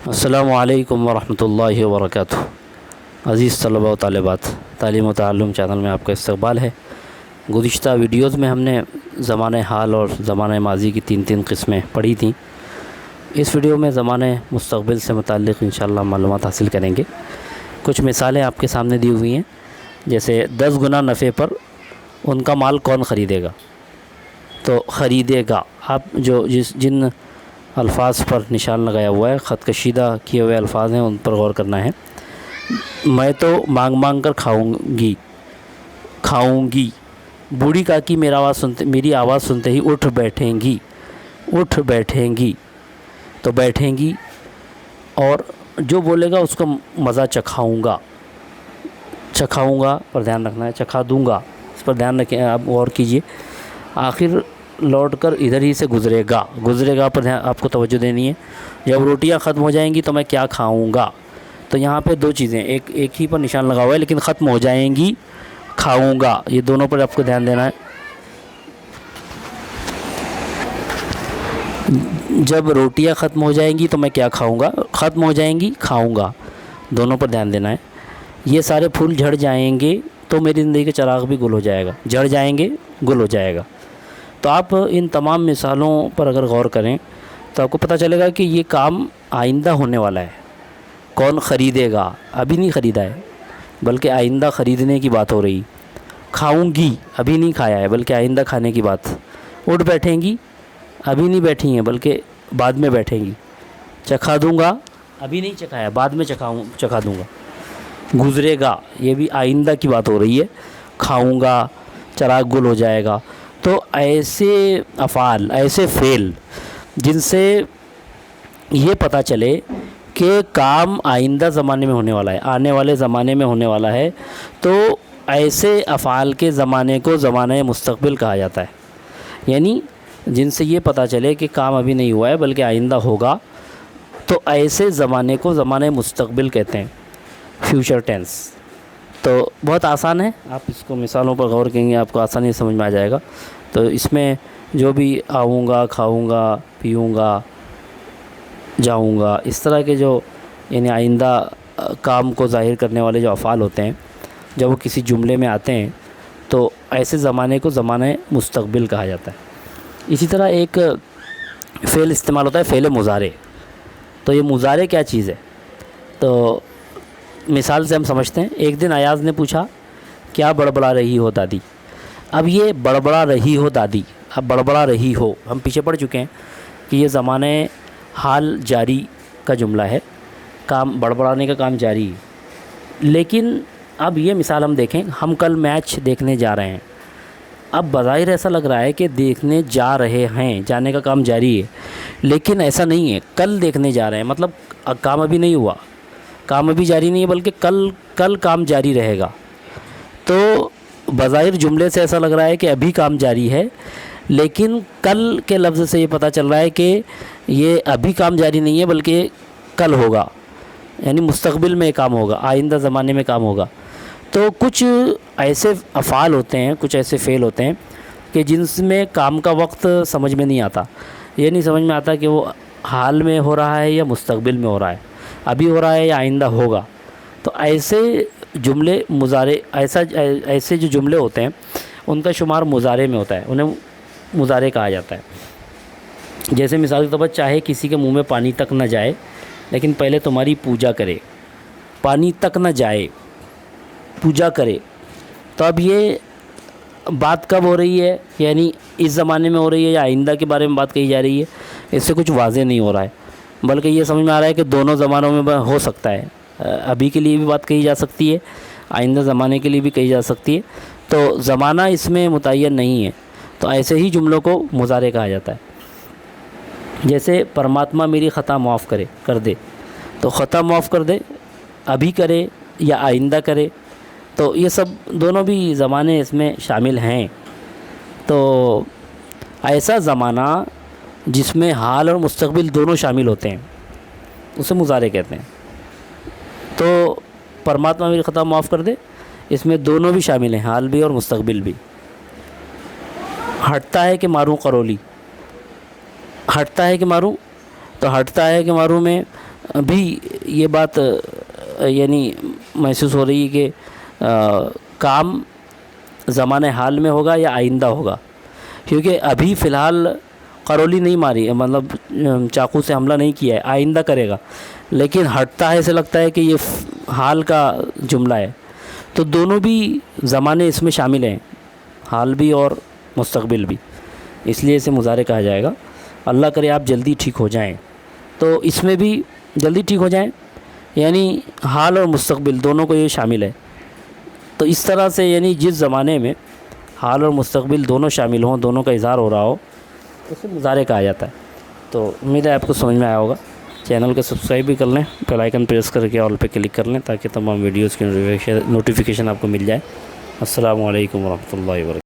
السلام علیکم ورحمۃ اللہ وبرکاتہ۔ عزیز طلباء و طالبات، تعلیم و تعلم چینل میں آپ کا استقبال ہے۔ گزشتہ ویڈیوز میں ہم نے زمانہ حال اور زمانہ ماضی کی تین قسمیں پڑھی تھیں۔ اس ویڈیو میں زمانہ مستقبل سے متعلق انشاءاللہ معلومات حاصل کریں گے۔ کچھ مثالیں آپ کے سامنے دی ہوئی ہیں، جیسے 10 گنا نفع پر ان کا مال کون خریدے گا؟ تو خریدے گا، آپ جو جن الفاظ پر نشان لگایا ہوا ہے، خط کشیدہ کیے ہوئے الفاظ ہیں، ان پر غور کرنا ہے۔ میں تو مانگ مانگ کر کھاؤں گی۔ بوڑھی کاکی میری آواز سنتے ہی اٹھ بیٹھیں گی تو بیٹھیں گی، اور جو بولے گا اس کو مزہ چکھاؤں گا پر دھیان رکھنا ہے، چکھا دوں گا، اس پر دھیان رکھیں، آپ غور کیجئے۔ آخر لوٹ کر ادھر ہی سے گزرے گا پر آپ کو توجہ دینی ہے۔ جب روٹیاں ختم ہو جائیں گی تو میں کیا کھاؤں گا؟ تو یہاں پہ دو چیزیں، ایک ہی پر نشان لگا ہوا ہے، لیکن ختم ہو جائیں گی، کھاؤں گا، یہ دونوں پر آپ کو دھیان دینا ہے۔ جب روٹیاں ختم ہو جائیں گی تو میں کیا کھاؤں گا؟ ختم ہو جائیں گی، کھاؤں گا، دونوں پر دھیان دینا ہے۔ یہ سارے پھول جھڑ جائیں گے تو میری زندگی کا چراغ بھی گل ہو جائے گا، جھڑ جائیں گے، گل ہو جائے گا۔ تو آپ ان تمام مثالوں پر اگر غور کریں تو آپ کو پتہ چلے گا کہ یہ کام آئندہ ہونے والا ہے۔ کون خریدے گا؟ ابھی نہیں خریدا ہے، بلکہ آئندہ خریدنے کی بات ہو رہی۔ کھاؤں گی، ابھی نہیں کھایا ہے، بلکہ آئندہ کھانے کی بات۔ اٹھ بیٹھیں گی، ابھی نہیں بیٹھی ہیں، بلکہ بعد میں بیٹھیں گی۔ چکھا دوں گا، ابھی نہیں چکھایا، بعد میں چکھا دوں گا۔ گزرے گا، یہ بھی آئندہ کی بات ہو رہی ہے۔ کھاؤں گا، چراغ گل ہو جائے گا۔ تو ایسے افعال، ایسے فعل جن سے یہ پتہ چلے کہ کام آئندہ زمانے میں ہونے والا ہے، آنے والے زمانے میں ہونے والا ہے، تو ایسے افعال کے زمانے کو زمانہ مستقبل کہا جاتا ہے۔ یعنی جن سے یہ پتہ چلے کہ کام ابھی نہیں ہوا ہے بلکہ آئندہ ہوگا، تو ایسے زمانے کو زمانہ مستقبل کہتے ہیں، فیوچر ٹینس۔ تو بہت آسان ہے، آپ اس کو مثالوں پر غور کریں گے، آپ کو آسانی سے سمجھ میں آ جائے گا۔ تو اس میں جو بھی آؤں گا، کھاؤں گا، پیوں گا، جاؤں گا، اس طرح کے جو یعنی آئندہ کام کو ظاہر کرنے والے جو افعال ہوتے ہیں، جب وہ کسی جملے میں آتے ہیں تو ایسے زمانے کو زمانہ مستقبل کہا جاتا ہے۔ اسی طرح ایک فعل استعمال ہوتا ہے، فعل مضارع۔ تو یہ مضارع کیا چیز ہے؟ تو مثال سے ہم سمجھتے ہیں۔ ایک دن ایاز نے پوچھا، کیا بڑبڑا رہی ہو دادی؟ اب یہ بڑبڑا رہی ہو دادی، اب بڑبڑا رہی ہو، ہم پیچھے پڑ چکے ہیں کہ یہ زمانہ حال جاری کا جملہ ہے، کام بڑبڑانے کا کام جاری ہے۔ لیکن اب یہ مثال ہم دیکھیں، ہم کل میچ دیکھنے جا رہے ہیں۔ اب بظاہر ایسا لگ رہا ہے کہ دیکھنے جا رہے ہیں، جانے کا کام جاری ہے، لیکن ایسا نہیں ہے۔ کل دیکھنے جا رہے ہیں، مطلب کام ابھی نہیں ہوا، کام ابھی جاری نہیں ہے، بلکہ کل کام جاری رہے گا۔ تو بظاہر جملے سے ایسا لگ رہا ہے کہ ابھی کام جاری ہے، لیکن کل کے لفظ سے یہ پتہ چل رہا ہے کہ یہ ابھی کام جاری نہیں ہے، بلکہ کل ہوگا، یعنی مستقبل میں کام ہوگا، آئندہ زمانے میں کام ہوگا۔ تو کچھ ایسے افعال ہوتے ہیں، کچھ ایسے فعل ہوتے ہیں کہ جن میں کام کا وقت سمجھ میں نہیں آتا، یہ نہیں سمجھ میں آتا کہ وہ حال میں ہو رہا ہے یا مستقبل میں ہو رہا ہے، ابھی ہو رہا ہے یا آئندہ ہوگا۔ تو ایسے جملے ایسے جو جملے ہوتے ہیں ان کا شمار مضارع میں ہوتا ہے، انہیں مضارع کہا جاتا ہے۔ جیسے مثال کے طور پر، چاہے کسی کے منہ میں پانی تک نہ جائے لیکن پہلے تمہاری پوجا کرے۔ پانی تک نہ جائے، پوجا کرے۔ تو اب یہ بات کب ہو رہی ہے؟ یعنی اس زمانے میں ہو رہی ہے یا آئندہ کے بارے میں بات کہی جا رہی ہے؟ اس سے کچھ واضح نہیں ہو رہا ہے، بلکہ یہ سمجھ میں آ رہا ہے کہ دونوں زمانوں میں ہو سکتا ہے، ابھی کے لیے بھی بات کہی جا سکتی ہے، آئندہ زمانے کے لیے بھی کہی جا سکتی ہے۔ تو زمانہ اس میں متعین نہیں ہے، تو ایسے ہی جملوں کو مضارع کہا جاتا ہے۔ جیسے پرماتما میری خطا معاف کر دے، تو خطا معاف کر دے ابھی کرے یا آئندہ کرے، تو یہ سب دونوں بھی زمانے اس میں شامل ہیں۔ تو ایسا زمانہ جس میں حال اور مستقبل دونوں شامل ہوتے ہیں اسے مضارع کہتے ہیں۔ تو پرماتما میری خطا معاف کر دے، اس میں دونوں بھی شامل ہیں، حال بھی اور مستقبل بھی۔ ہٹتا ہے کہ ماروں قرولی، ہٹتا ہے کہ ماروں، تو ہٹتا ہے کہ ماروں میں بھی یہ بات یعنی محسوس ہو رہی ہے کہ کام زمانۂ حال میں ہوگا یا آئندہ ہوگا، کیونکہ ابھی فی الحال قرولی نہیں ماری ہے، مطلب چاقو سے حملہ نہیں کیا ہے، آئندہ کرے گا، لیکن ہٹتا ہے ایسے لگتا ہے کہ یہ حال کا جملہ ہے۔ تو دونوں بھی زمانے اس میں شامل ہیں، حال بھی اور مستقبل بھی، اس لیے اسے مضارع کہا جائے گا۔ اللہ کرے آپ جلدی ٹھیک ہو جائیں، تو اس میں بھی جلدی ٹھیک ہو جائیں یعنی حال اور مستقبل دونوں کو یہ شامل ہے۔ تو اس طرح سے یعنی جس زمانے میں حال اور مستقبل دونوں شامل ہوں، دونوں کا اظہار ہو رہا ہو، اسے مضارع کہا جاتا ہے۔ تو امید ہے آپ کو سمجھ میں آیا ہوگا۔ چینل کو سبسکرائب بھی کر لیں، بیل آئیکن پریس کر کے آل پہ کلک کر لیں تاکہ تمام ویڈیوز کی نوٹیفیکیشن آپ کو مل جائے۔ السلام علیکم ورحمۃ اللہ وبرکاتہ۔